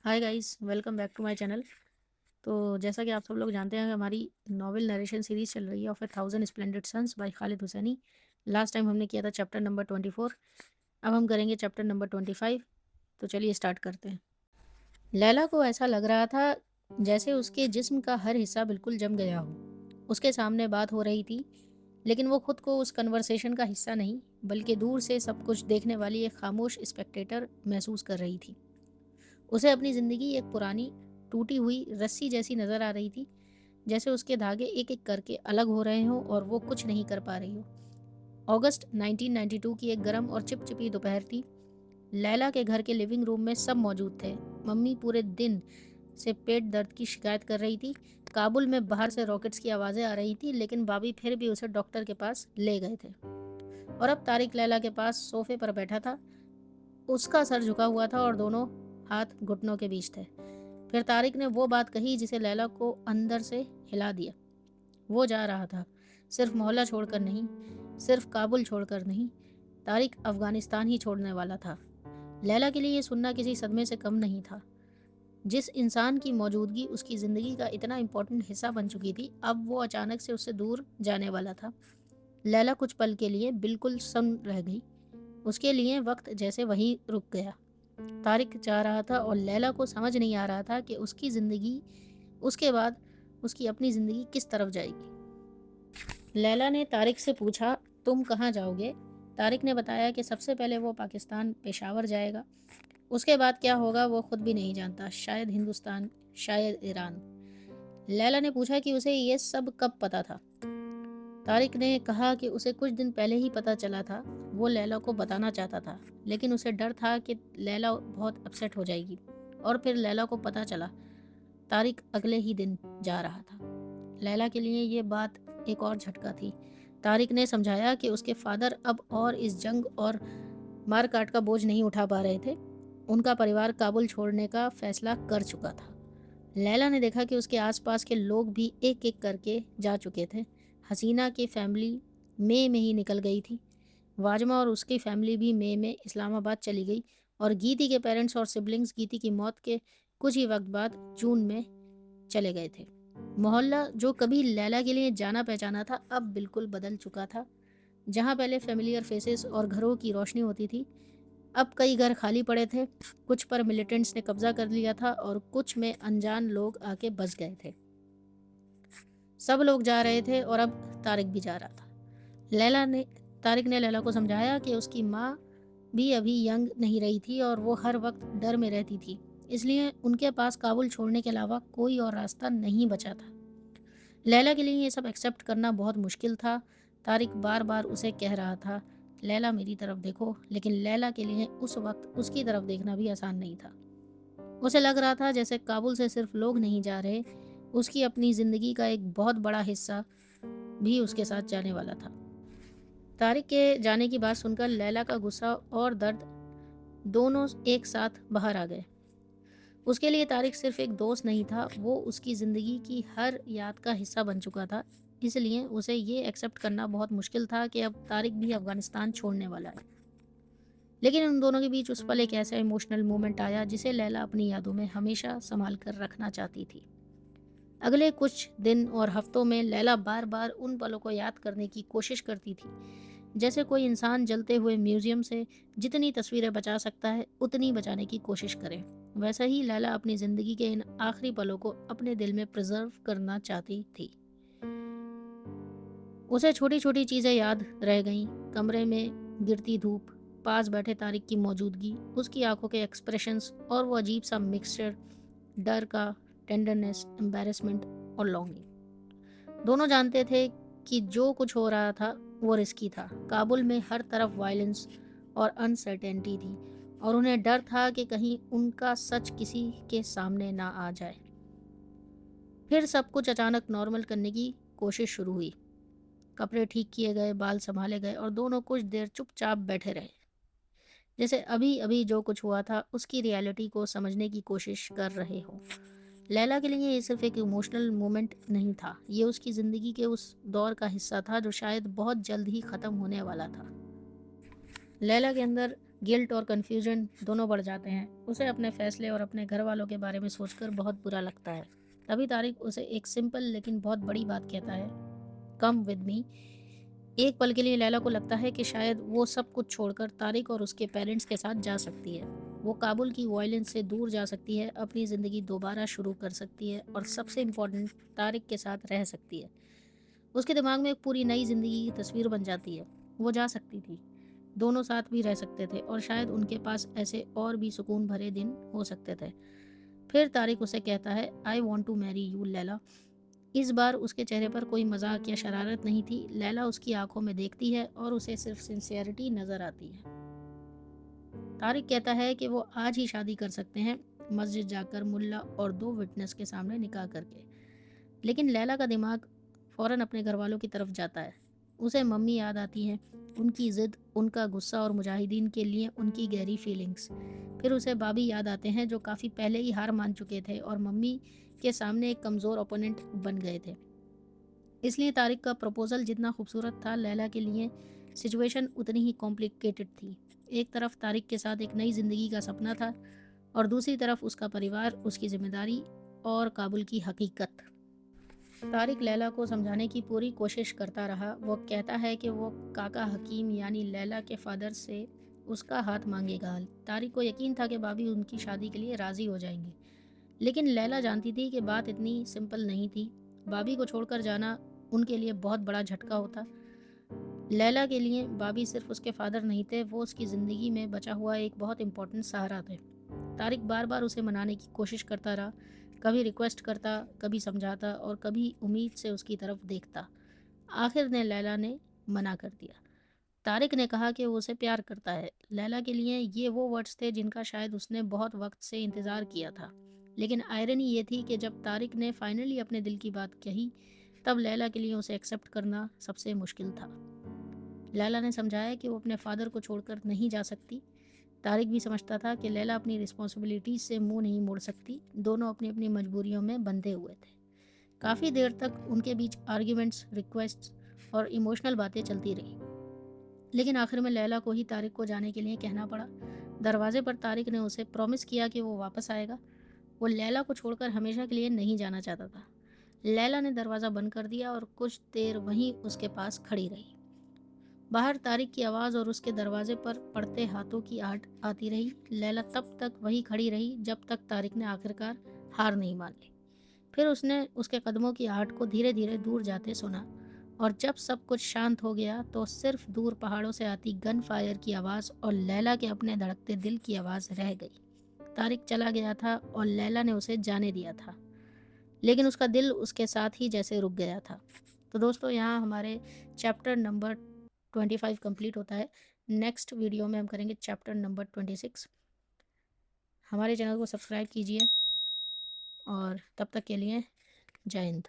Hi guys, welcome back to my channel. तो जैसा कि आप सब लोग जानते हैं कि हमारी नॉवेल नरेशन सीरीज चल रही है of a thousand splendid suns by Khaled Hosseini. Last time हमने किया था चैप्टर नंबर 24। अब हम करेंगे चैप्टर नंबर 25। तो चलिए स्टार्ट करते हैं। लैला को ऐसा लग रहा था जैसे उसके जिस्म का हर हिस्सा बिल्कुल जम गया हो। उसके सामने बात हो रही थी, लेकिन वो खुद को उस कन्वर्सेशन का हिस्सा नहीं बल्कि दूर से सब कुछ देखने वाली एक खामोश स्पेक्टेटर महसूस कर रही थी। उसे अपनी ज़िंदगी एक पुरानी टूटी हुई रस्सी जैसी नज़र आ रही थी, जैसे उसके धागे एक एक करके अलग हो रहे हों और वो कुछ नहीं कर पा रही हो। अगस्त 1992 की एक गर्म और चिपचिपी दोपहर थी। लैला के घर के लिविंग रूम में सब मौजूद थे। मम्मी पूरे दिन से पेट दर्द की शिकायत कर रही थी। काबुल में बाहर से रॉकेट्स की आवाज़ें आ रही थी, लेकिन भाभी फिर भी उसे डॉक्टर के पास ले गए थे। और अब तारिक लैला के पास सोफे पर बैठा था। उसका सर झुका हुआ था और दोनों हाथ घुटनों के बीच थे। फिर तारिक ने वो बात कही जिसे लैला को अंदर से हिला दिया। वो जा रहा था, सिर्फ मोहल्ला छोड़कर नहीं, सिर्फ काबुल छोड़कर नहीं, तारिक अफगानिस्तान ही छोड़ने वाला था। लैला के लिए ये सुनना किसी सदमे से कम नहीं था। जिस इंसान की मौजूदगी उसकी ज़िंदगी का इतना इम्पोर्टेंट हिस्सा बन चुकी थी, अब वो अचानक से उससे दूर जाने वाला था। लैला कुछ पल के लिए बिल्कुल सुन्न रह गई। उसके लिए वक्त जैसे वहीं रुक गया। तारिक जा रहा था और लैला को समझ नहीं आ रहा था कि उसकी ज़िंदगी उसके बाद उसकी अपनी ज़िंदगी किस तरफ जाएगी। लैला ने तारिक से पूछा, तुम कहाँ जाओगे? तारिक ने बताया कि सबसे पहले वो पाकिस्तान पेशावर जाएगा। उसके बाद क्या होगा वो खुद भी नहीं जानता, शायद हिंदुस्तान, शायद ईरान। लैला ने पूछा कि उसे ये सब कब पता था। तारिक ने कहा कि उसे कुछ दिन पहले ही पता चला था। वो लैला को बताना चाहता था, लेकिन उसे डर था कि लैला बहुत अपसेट हो जाएगी। और फिर लैला को पता चला, तारिक अगले ही दिन जा रहा था। लैला के लिए ये बात एक और झटका थी। तारिक ने समझाया कि उसके फादर अब और इस जंग और मार काट का बोझ नहीं उठा पा रहे थे। उनका परिवार काबुल छोड़ने का फैसला कर चुका था। लैला ने देखा कि उसके आसपास के लोग भी एक एक करके जा चुके थे। हसीना की फैमिली मई में ही निकल गई थी। वाजमा और उसकी फैमिली भी मई में इस्लामाबाद चली गई। और गीती के पेरेंट्स और सिबलिंग्स गीती की मौत के कुछ ही वक्त बाद जून में चले गए थे। मोहल्ला जो कभी लैला के लिए जाना पहचाना था, अब बिल्कुल बदल चुका था। जहाँ पहले फेमिलियर फेसेस और घरों की रोशनी होती थी, अब कई घर खाली पड़े थे। कुछ पर मिलिटेंट्स ने कब्जा कर लिया था और कुछ में अनजान लोग आके बस गए थे। सब लोग जा रहे थे और अब तारिक भी जा रहा था। लैला ने तारिक ने लैला को समझाया कि उसकी माँ भी अभी यंग नहीं रही थी और वो हर वक्त डर में रहती थी, इसलिए उनके पास काबुल छोड़ने के अलावा कोई और रास्ता नहीं बचा था। लैला के लिए ये सब एक्सेप्ट करना बहुत मुश्किल था। तारिक बार बार उसे कह रहा था, लैला मेरी तरफ देखो, लेकिन लैला के लिए उस वक्त उसकी तरफ देखना भी आसान नहीं था। उसे लग रहा था जैसे काबुल से सिर्फ लोग नहीं जा रहे, उसकी अपनी ज़िंदगी का एक बहुत बड़ा हिस्सा भी उसके साथ जाने वाला था। तारिक के जाने की बात सुनकर लैला का गुस्सा और दर्द दोनों एक साथ बाहर आ गए। उसके लिए तारिक सिर्फ एक दोस्त नहीं था, वो उसकी ज़िंदगी की हर याद का हिस्सा बन चुका था। इसलिए उसे ये एक्सेप्ट करना बहुत मुश्किल था कि अब तारिक भी अफगानिस्तान छोड़ने वाला है। लेकिन उन दोनों के बीच उस पल एक ऐसा इमोशनल मोमेंट आया जिसे लैला अपनी यादों में हमेशा संभाल कर रखना चाहती थी। अगले कुछ दिन और हफ्तों में लैला बार बार उन पलों को याद करने की कोशिश करती थी। जैसे कोई इंसान जलते हुए म्यूजियम से जितनी तस्वीरें बचा सकता है उतनी बचाने की कोशिश करे, वैसा ही लैला अपनी ज़िंदगी के इन आखिरी पलों को अपने दिल में प्रिजर्व करना चाहती थी। उसे छोटी छोटी चीज़ें याद रह गईं, कमरे में गिरती धूप, पास बैठे तारिक की मौजूदगी, उसकी आंखों के एक्सप्रेशंस और वो अजीब सा मिक्सचर डर का, टेंडरनेस, एम्बैरेसमेंट और लॉन्गिंग। दोनों जानते थे कि जो कुछ हो रहा था वो रिस्की था। काबुल में हर तरफ वायलेंस और अनसर्टेनिटी थी और उन्हें डर था कि कहीं उनका सच किसी के सामने ना आ जाए। फिर सब कुछ अचानक नॉर्मल करने की कोशिश शुरू हुई। कपड़े ठीक किए गए, बाल संभाले गए और दोनों कुछ देर चुपचाप बैठे रहे, जैसे अभी अभी जो कुछ हुआ था उसकी रियलिटी को समझने की कोशिश कर रहे हो। लैला के लिए ये सिर्फ एक इमोशनल मोमेंट नहीं था, ये उसकी ज़िंदगी के उस दौर का हिस्सा था जो शायद बहुत जल्द ही ख़त्म होने वाला था। लैला के अंदर गिल्ट और कन्फ्यूजन दोनों बढ़ जाते हैं। उसे अपने फैसले और अपने घर वालों के बारे में सोचकर बहुत बुरा लगता है। तभी तारिक उसे एक सिंपल लेकिन बहुत बड़ी बात कहता है, कम विद मी। एक पल के लिए लैला को लगता है कि शायद वो सब कुछ छोड़कर तारिक और उसके पेरेंट्स के साथ जा सकती है। वो काबुल की वायलेंस से दूर जा सकती है, अपनी ज़िंदगी दोबारा शुरू कर सकती है और सबसे इम्पोर्टेंट, तारिक के साथ रह सकती है। उसके दिमाग में एक पूरी नई ज़िंदगी की तस्वीर बन जाती है। वो जा सकती थी, दोनों साथ भी रह सकते थे और शायद उनके पास ऐसे और भी सुकून भरे दिन हो सकते थे। फिर तारिक उसे कहता है, I want to marry you Laila. इस बार उसके चेहरे पर कोई मजाक या शरारत नहीं थी। लैला उसकी आंखों में देखती है और उसे सिर्फ सिंसियरिटी नजर आती है। तारिक कहता है कि वो आज ही शादी कर सकते हैं, मस्जिद जाकर मुल्ला और 2 विटनेस के सामने निकाह करके। लेकिन लैला का दिमाग फौरन अपने घर वालों की तरफ जाता है। उसे मम्मी याद आती हैं, उनकी ज़िद, उनका गुस्सा और मुजाहिदीन के लिए उनकी गहरी फीलिंग्स। फिर उसे बाबी याद आते हैं, जो काफ़ी पहले ही हार मान चुके थे और मम्मी के सामने एक कमज़ोर ओपोनेंट बन गए थे। इसलिए तारिक का प्रपोज़ल जितना खूबसूरत था, लैला के लिए सिचुएशन उतनी ही कॉम्प्लिकेटेड थी। एक तरफ तारिक के साथ एक नई ज़िंदगी का सपना था और दूसरी तरफ उसका परिवार, उसकी ज़िम्मेदारी और काबुल की हकीकत। तारिक लैला को समझाने की पूरी कोशिश करता रहा। वो कहता है कि वो काका हकीम यानी लैला के फादर से उसका हाथ मांगेगा। तारिक को यकीन था कि भाभी उनकी शादी के लिए राज़ी हो जाएंगे। लेकिन लैला जानती थी कि बात इतनी सिंपल नहीं थी। भाभी को छोड़कर जाना उनके लिए बहुत बड़ा झटका होता। लैला के लिए भाभी सिर्फ उसके फादर नहीं थे, वो उसकी ज़िंदगी में बचा हुआ एक बहुत इम्पोर्टेंट सहारा थे। तारिक बार बार उसे मनाने की कोशिश करता रहा, कभी रिक्वेस्ट करता, कभी समझाता और कभी उम्मीद से उसकी तरफ देखता। आखिर ने लैला ने मना कर दिया। तारिक ने कहा कि वो उसे प्यार करता है। लैला के लिए ये वो वर्ड्स थे जिनका शायद उसने बहुत वक्त से इंतज़ार किया था। लेकिन आयरनी ये थी कि जब तारिक ने फाइनली अपने दिल की बात कही, तब लैला के लिए उसे एक्सेप्ट करना सबसे मुश्किल था। लैला ने समझाया कि वो अपने फादर को छोड़कर नहीं जा सकती। तारिक भी समझता था कि लैला अपनी रिस्पॉन्सिबिलिटीज से मुंह नहीं मोड़ सकती। दोनों अपनी अपनी मजबूरियों में बंधे हुए थे। काफ़ी देर तक उनके बीच आर्ग्यूमेंट्स, रिक्वेस्ट्स और इमोशनल बातें चलती रही। लेकिन आखिर में लैला को ही तारिक को जाने के लिए कहना पड़ा। दरवाजे पर तारिक ने उसे प्रॉमिस किया कि वो वापस आएगा। वो लैला को छोड़कर हमेशा के लिए नहीं जाना चाहता था। लैला ने दरवाज़ा बंद कर दिया और कुछ देर वहीं उसके पास खड़ी रही। बाहर तारिक की आवाज़ और उसके दरवाजे पर पड़ते हाथों की आहट आती रही। लैला तब तक वहीं खड़ी रही जब तक तारिक ने आखिरकार हार नहीं मान ली। फिर उसने उसके कदमों की आहट को धीरे धीरे दूर जाते सुना और जब सब कुछ शांत हो गया तो सिर्फ दूर पहाड़ों से आती गन फायर की आवाज़ और लैला के अपने धड़कते दिल की आवाज़ रह गई। तारिक चला गया था और लैला ने उसे जाने दिया था, लेकिन उसका दिल उसके साथ ही जैसे रुक गया था। तो दोस्तों, यहाँ हमारे चैप्टर नंबर 25 कंप्लीट होता है। नेक्स्ट वीडियो में हम करेंगे चैप्टर नंबर 26। हमारे चैनल को सब्सक्राइब कीजिए और तब तक के लिए जय हिंद।